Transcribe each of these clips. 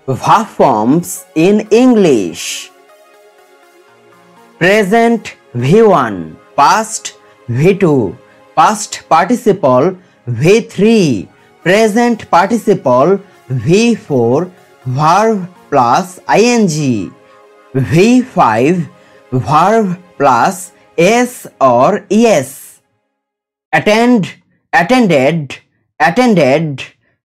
Verb forms in English. Present V1, past V2, past participle V3, present participle V4, verb plus ing, V5, verb plus s or es. Attend, attended, attended,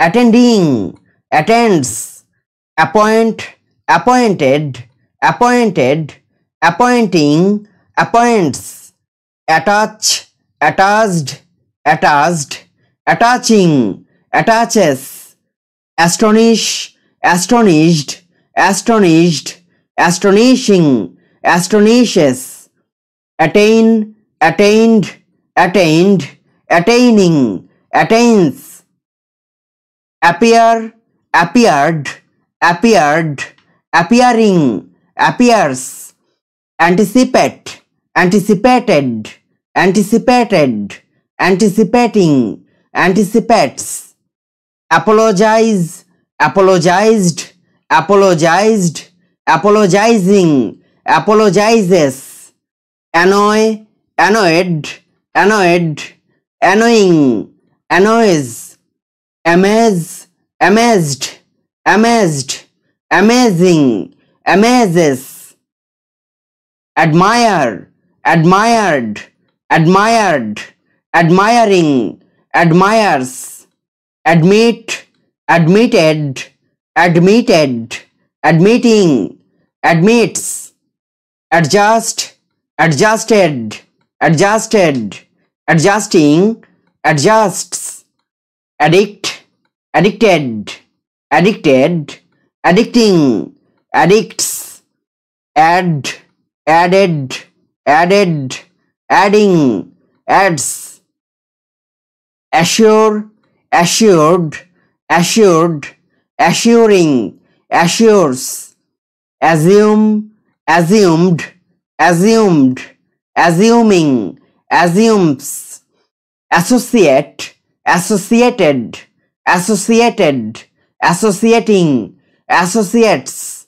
attending, attends. Appoint, appointed, appointed, appointing, appoints. Attach, attached, attached, attaching, attaches. Astonish, astonished, astonished, astonishing, astonishes. Attain, attained, attained, attaining, attains. Appear, appeared, appeared, appearing, appears. Anticipate, anticipated, anticipated, anticipating, anticipates. Apologize, apologized, apologized, apologizing, apologizes. Annoy, annoyed, annoyed, annoying, annoys. Amaze, amazed, amazed, amazing, amazes. Admire, admired, admired, admiring, admires. Admit, admitted, admitted, admitting, admits. Adjust, adjusted, adjusted, adjusting, adjusts. Addict, addicted, addicted, addicting, addicts. Add, added, added, adding, adds. Assure, assured, assured, assuring, assures. Assume, assumed, assumed, assuming, assumes. Associate, associated, associated, associating, associates.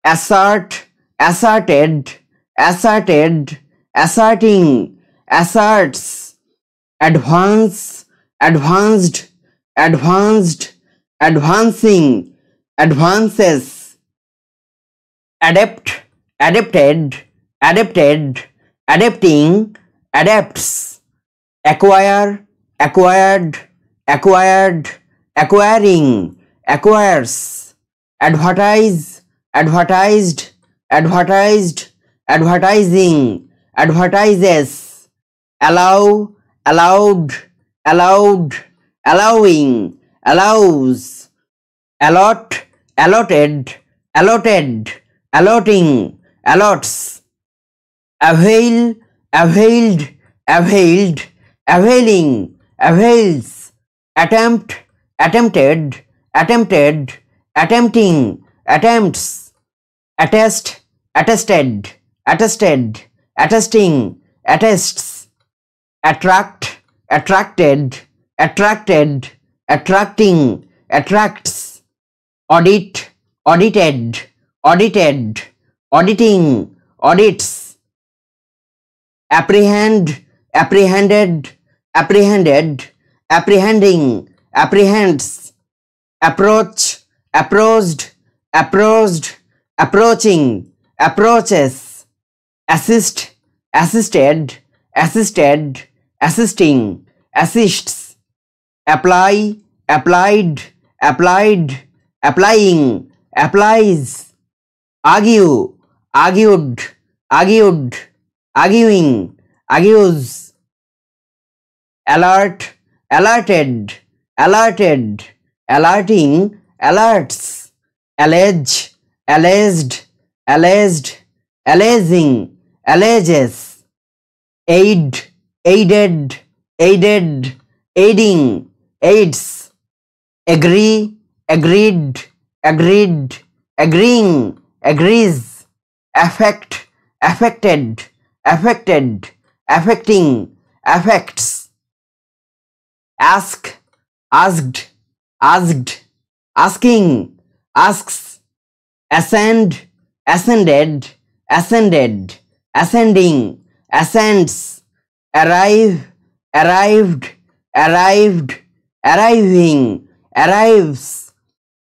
Assert, asserted, asserted, asserting, asserts. Advance, advanced, advanced, advancing, advances. Adapt, adapted, adapted, adapting, adapts. Acquire, acquired, acquired, acquiring, acquires. Advertise, advertised, advertised, advertising, advertises. Allow, allowed, allowed, allowing, allows. Allot, allotted, allotted, allotting, allots. Avail, availed, availed, availing, avails. Attempt, attempted, attempted, attempting, attempts. Attest, attested, attested, attesting, attests. Attract, attracted, attracted, attracting, attracts. Audit, audited, audited, auditing, audits. Apprehend, apprehended, apprehended, apprehending, apprehends. Approach, approached, approached, approaching, approaches. Assist, assisted, assisted, assisting, assists. Apply, applied, applied, applying, applies. Argue, argued, argued, arguing, argues. Alert, alerted, alerted, alerting, alerts. Allege, alleged, alleged, alleging, alleges. Aid, aided, aided, aiding, aids. Agree, agreed, agreed, agreeing, agrees. Affect, affected, affected, affecting, affects. Ask, asked, asked, asking, asks, ascend, ascended, ascended, ascending, ascends, arrive, arrived, arrived, arriving, arrives,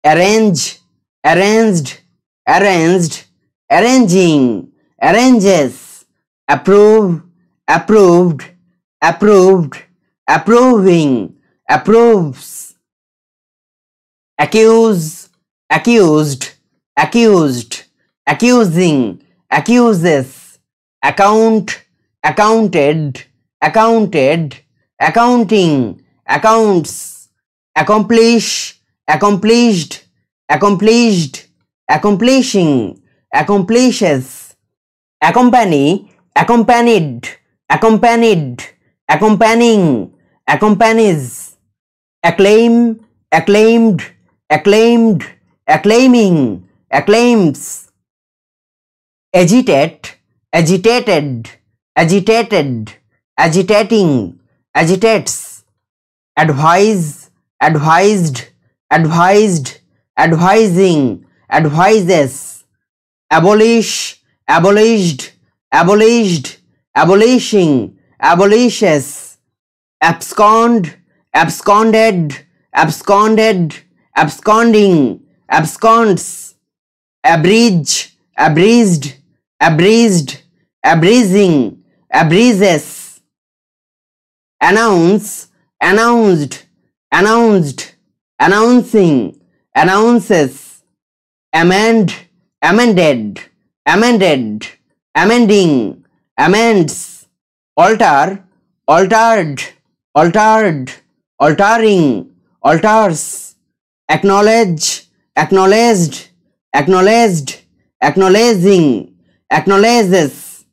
arrange, arranged, arranged, arranging, arranges, approve, approved, approved, approving, approves, accuse, accused, accused, accusing, accuses, account, accounted, accounted, accounting, accounts, accomplish, accomplished, accomplished, accomplishing, accomplishes, accompany, accompanied, accompanied, accompanying, accompanies, acclaim, acclaimed, acclaimed, acclaiming, acclaims, agitate, agitated, agitated, agitating, agitates, advise, advised, advised, advising, advises, abolish, abolished, abolished, abolishing, abolishes, abscond, absconded, absconded, absconding, absconds, abridge, abridged, abridged, abridging, abridges, announce, announced, announced, announcing, announces, amend, amended, amended, amending, amends, alter, altered, altered, altering, alters, acknowledge, acknowledged, acknowledged, acknowledging, acknowledges,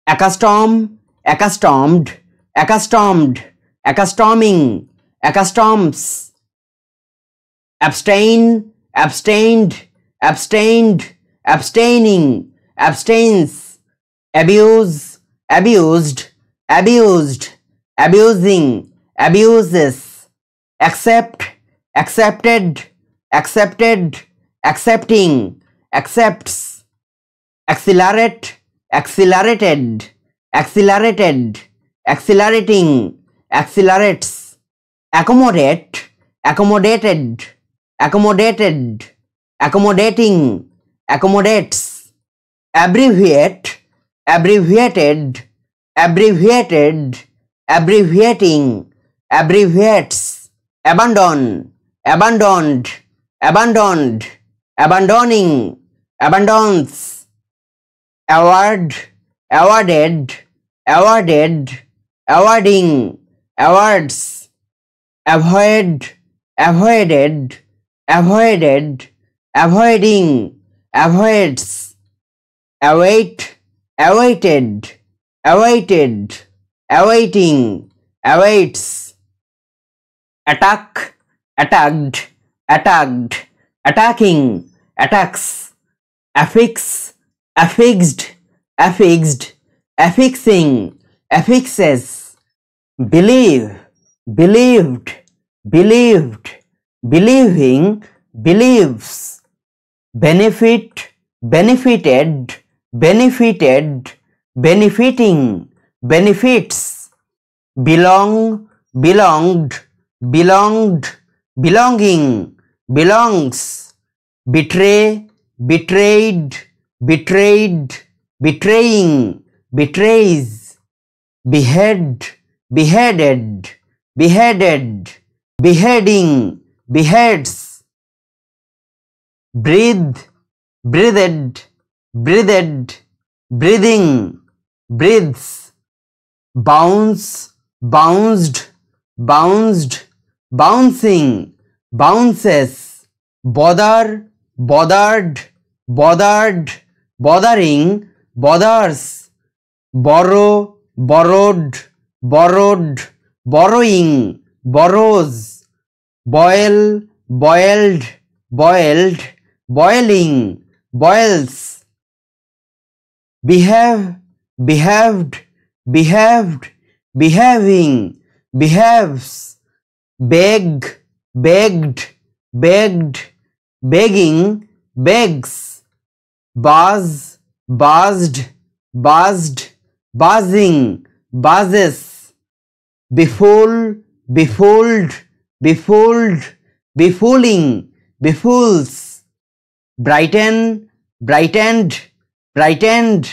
accustom, accustomed, accustomed, accustoming, accustoms, abstain, abstained, abstained, abstaining, abstains, abuse, abused, abused, abusing, abuses, accept, accepted, accepted, accepting, accepts, accelerate, accelerated, accelerated, accelerating, accelerates, accommodate, accommodated, accommodated, accommodating, accommodates, abbreviate, abbreviated, abbreviated, abbreviating, abbreviates, abandon, abandoned, abandoned, abandoning, abandons, award, awarded, awarded, awarding, awards, avoid, avoided, avoided, avoiding, avoids, await, awaited, awaited, awaiting, awaits, attack, attacked, attacked, attacking, attacks, affix, affixed, affixed, affixing, affixes, believe, believed, believed, believing, believes, benefit, benefited, benefited, benefiting, benefits, belong, belonged, belonged, belonging, belongs, betray, betrayed, betrayed, betraying, betrays, behead, beheaded, beheaded, beheading, beheads, breathe, breathed, breathed, breathing, breathes, bounce, bounced, bounced, bouncing, bounces, bother, bothered, bothered, bothering, bothers, borrow, borrowed, borrowed, borrowing, borrows, boil, boiled, boiled, boiling, boils, behave, behaved, behaved, behaving, behaves, beg, begged, begged, begging, begs, buzz, buzzed, buzzed, buzzing, buzzes, befool, befooled, befooled, befooling, befools, brighten, brightened, brightened,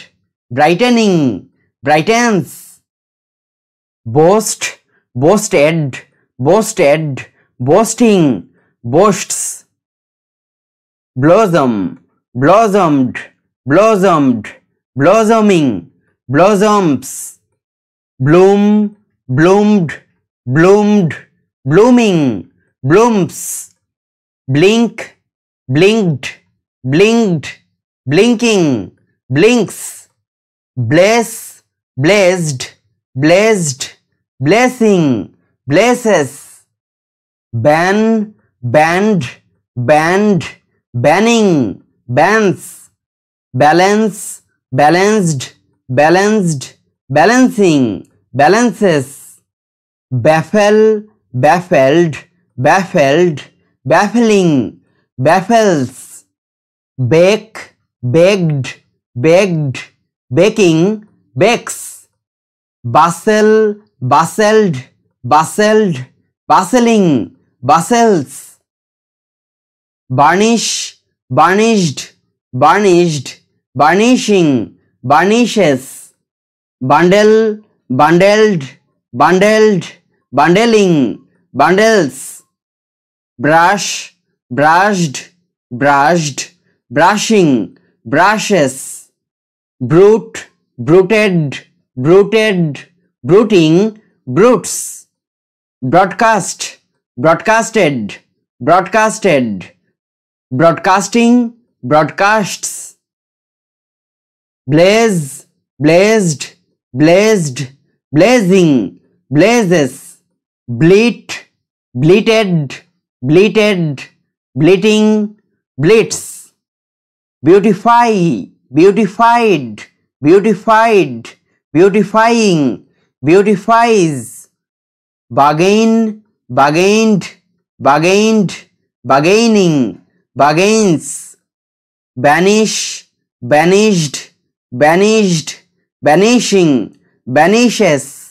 brightening, brightens, boast, boasted, boasted, boasting, boasts, blossom, blossomed, blossomed, blossoming, blossoms, bloom, bloomed, bloomed, blooming, blooms, blink, blinked, blinked, blinking, blinks, bless, blessed, blessed, blessing, blesses, ban, banned, banned, banning, bans, balance, balanced, balanced, balancing, balances, baffle, baffled, baffled, baffling, baffles, bake, begged, begged, baking, bakes, bustle, bustled, bustled, bustling, bustles, burnish, burnished, burnished, burnishing, burnishes, bundle, bundled, bundled, bundling, bundles, brush, brushed, brushed, brushing, brushes, brute, bruted, bruted, bruting, brutes, broadcast, broadcasted, broadcasted, broadcasting, broadcasts, blaze, blazed, blazed, blazing, blazes, bleat, bleated, bleated, bleating, bleats, beautify, beautified, beautified, beautifying, beautifies, bargain, bargained, bargained, bargaining, bargains, banish, banished, banished, banishing, banishes,